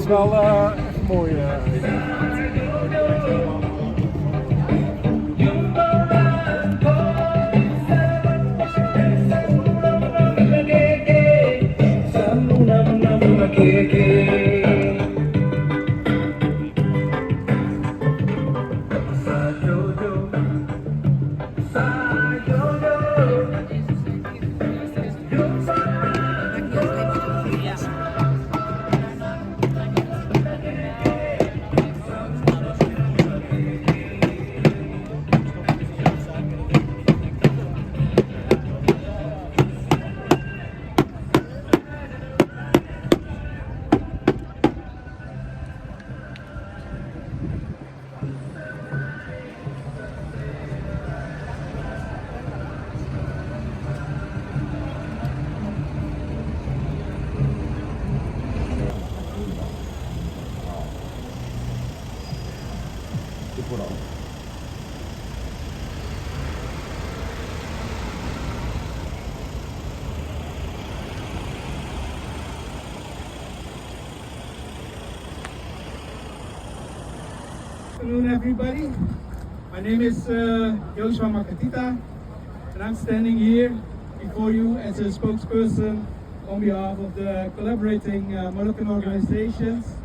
wel echt mooi. Good afternoon, everybody. My name is Joshua Makatita, and I'm standing here before you as a spokesperson on behalf of the collaborating Moluccan organizations,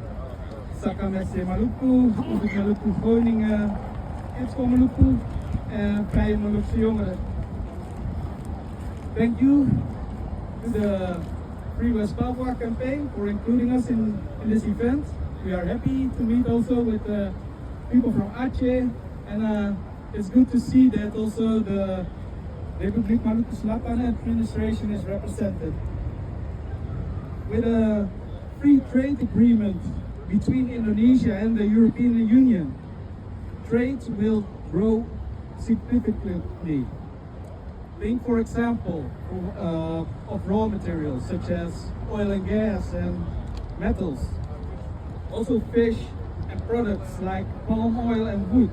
Saka Messi Maluku, Ubud Maluku Groningen, Kids for Maluku, and Vrije Molukse Jongeren. Thank you to the Free West Papua campaign for including us in this event. We are happy to meet also with people from Aceh, and it's good to see that also the Republik Maluku Selatan administration is represented. With a free trade agreement between Indonesia and the European Union, trade will grow significantly. Think, for example, of raw materials such as oil and gas and metals, also fish and products like palm oil and wood.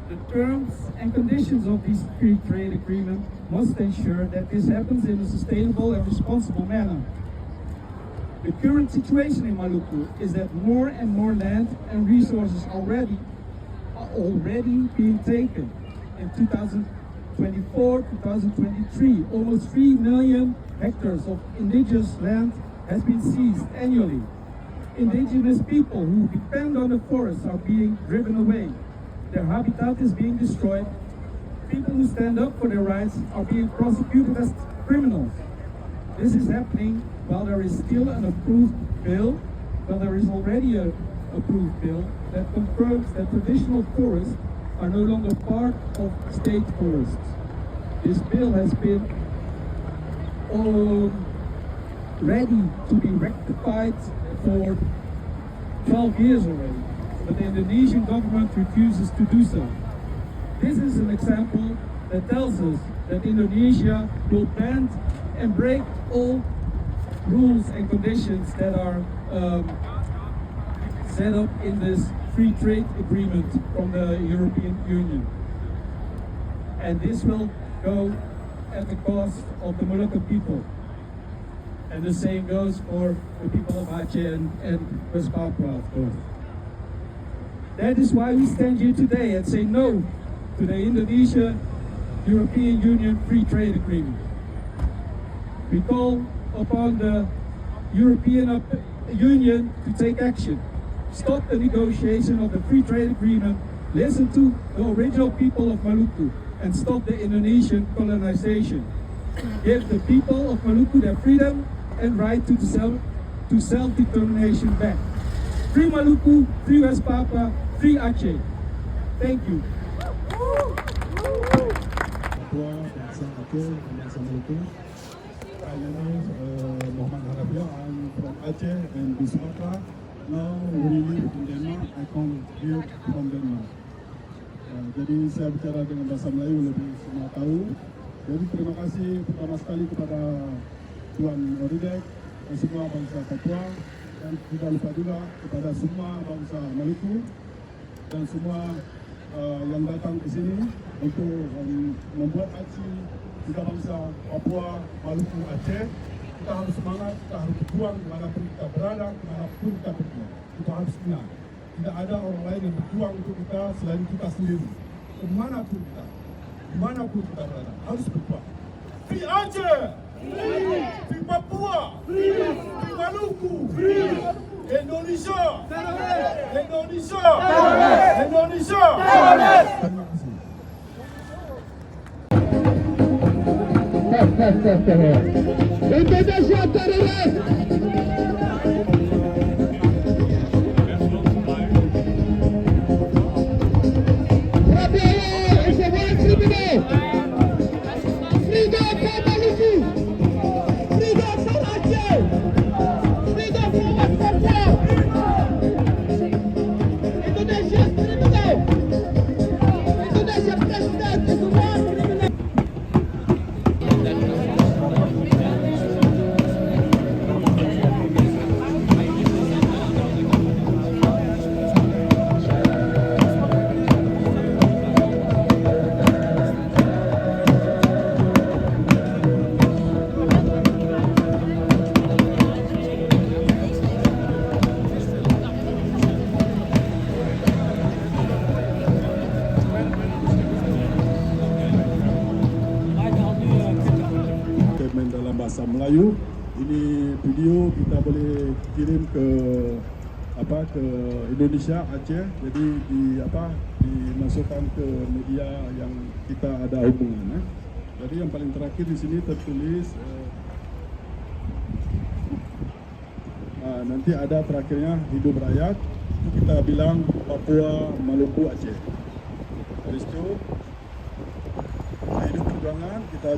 The terms and conditions of this free trade agreement must ensure that this happens in a sustainable and responsible manner. The current situation in Maluku is that more and more land and resources are already being taken. In 2024, 2023, almost 3 million hectares of indigenous land has been seized annually. Indigenous people who depend on the forests are being driven away. Their habitat is being destroyed. People who stand up for their rights are being prosecuted as criminals. This is happening while there is still an approved bill, while there is already an approved bill that confirms that traditional forests are no longer part of state forests. This bill has been ready to be rectified for 12 years already, but the Indonesian government refuses to do so. This is an example that tells us that Indonesia will bend and break all rules and conditions that are set up in this free trade agreement from the European Union. And this will go at the cost of the Moluccan people. And the same goes for the people of Aceh and West Papua, of course. That is why we stand here today and say no to the Indonesia-European Union Free Trade Agreement. We call upon the European Union to take action. Stop the negotiation of the free trade agreement, listen to the original people of Maluku, and stop the Indonesian colonization. Give the people of Maluku their freedom and right to self-determination back. Free Maluku, free West Papua, free Aceh. Thank you. Papua, bangsa Aceh, bangsa Maluku. My name is Muhammad Harabia. I'm from Aceh and di Sumatra. Now we live in Denmark. I come here from Denmark. Jadi saya bicara dengan bahasa Melayu lebih semua tahu. Jadi terima kasih pertama sekali kepada Tuan Oridek dan semua bangsa Papua, dan tidak lupa juga kepada semua bangsa Maluku dan semua yang datang ke sini untuk membuat aksi tiga bangsa Papua, Maluku, Aceh Kita harus semangat, kita harus berjuang dimanapun kita berada, dimanapun kita pergi. Kita harus ingat, tidak ada orang lain yang berjuang untuk kita selain kita sendiri. Dimanapun kita berada, harus berjuang. Free Aceh! Free Papua! Free Maluku! Indonesia! Indonesia! Indonesia! Terima kasih. Indonesia teroris. Prabowo is a war criminal. Freedom for Maluku. Freedom for Aceh. Freedom for Papua. Indonesia is criminal. Indonesia president is a war criminal. Statement dalam bahasa Melayu. Ini video kita boleh kirim ke Indonesia, Aceh. Jadi dimasukkan ke media yang kita ada hubungan. Jadi yang paling terakhir di sini tertulis nanti ada terakhirnya hidup rakyat. Itu kita bilang Papua, Maluku, Aceh. Dari situ hidup perjuangan kita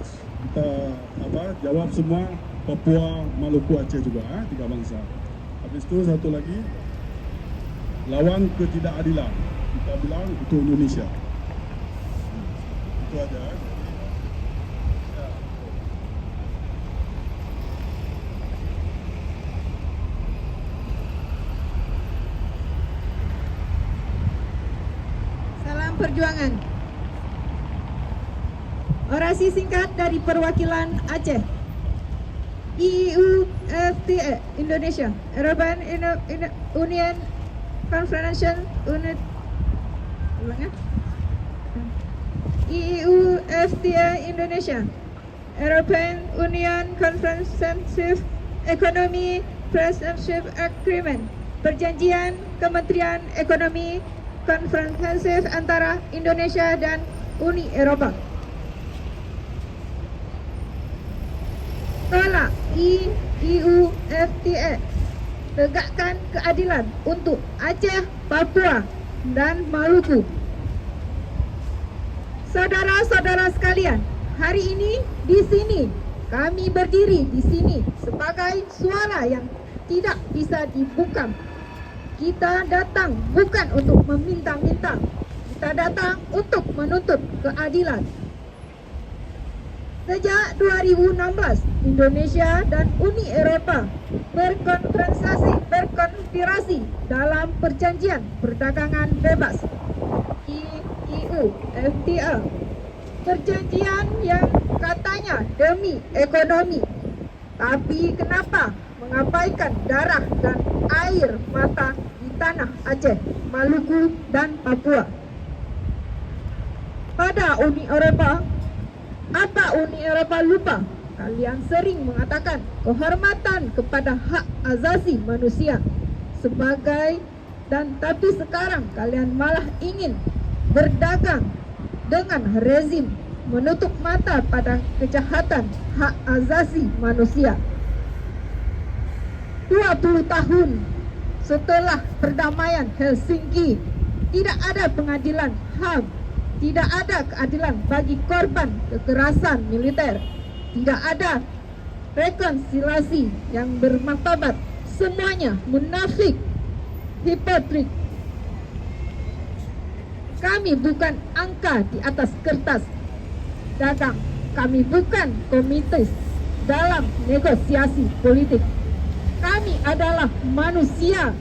jawab semua Papua, Maluku, Aceh juga, tiga bangsa. Habis itu satu lagi lawan ketidakadilan, kita bilang itu Indonesia. Itu aja. Salam perjuangan. Orasi singkat dari perwakilan Aceh. EUFTA Indonesia, European Union Confederation Unit. EUFTA Indonesia, European Union Comprehensive Economy Partnership Agreement, perjanjian Kementerian Ekonomi Komprehensif antara Indonesia dan Uni Eropa. Tolak EUFTA, tegakkan keadilan untuk Aceh, Papua, dan Maluku. Saudara-saudara sekalian, hari ini di sini kami berdiri di sini sebagai suara yang tidak bisa dibungkam. Kita datang bukan untuk meminta-minta, kita datang untuk menuntut keadilan. Sejak 2016, Indonesia dan Uni Eropa berkonspirasi dalam perjanjian perdagangan bebas EUFTA. Perjanjian yang katanya demi ekonomi, tapi kenapa mengabaikan darah dan air mata di tanah Aceh, Maluku, dan Papua? Pada Uni Eropa, apa Uni Eropa lupa? Kalian sering mengatakan kehormatan kepada hak asasi manusia tapi sekarang kalian malah ingin berdagang dengan rezim menutup mata pada kejahatan hak asasi manusia. 20 tahun setelah perdamaian Helsinki, tidak ada pengadilan HAM. Tidak ada keadilan bagi korban kekerasan militer. Tidak ada rekonsiliasi yang bermartabat. Semuanya munafik, hipokrit. Kami bukan angka di atas kertas dagang. Kami bukan komites dalam negosiasi politik. Kami adalah manusia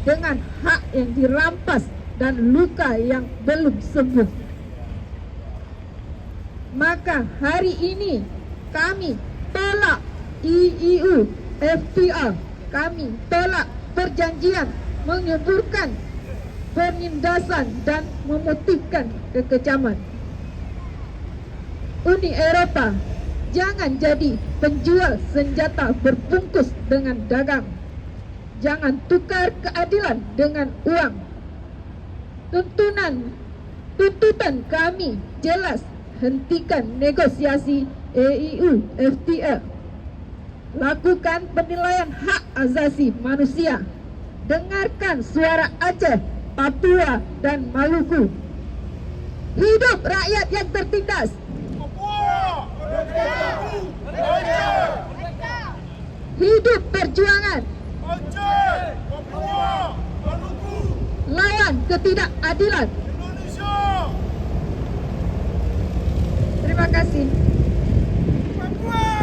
dengan hak yang dirampas dan luka yang belum sembuh. Maka hari ini kami tolak EEU FTA. Kami tolak perjanjian menyuburkan penindasan dan memutihkan kekejaman. Uni Eropa, jangan jadi penjual senjata berbungkus dengan dagang. Jangan tukar keadilan dengan uang. Tuntutan kami jelas, hentikan negosiasi EEU FTA. Lakukan penilaian hak asasi manusia. Dengarkan suara Aceh, Papua, dan Maluku. Hidup rakyat yang tertindas. Hidup perjuangan. Lawan ketidakadilan. Terima kasih. Papua!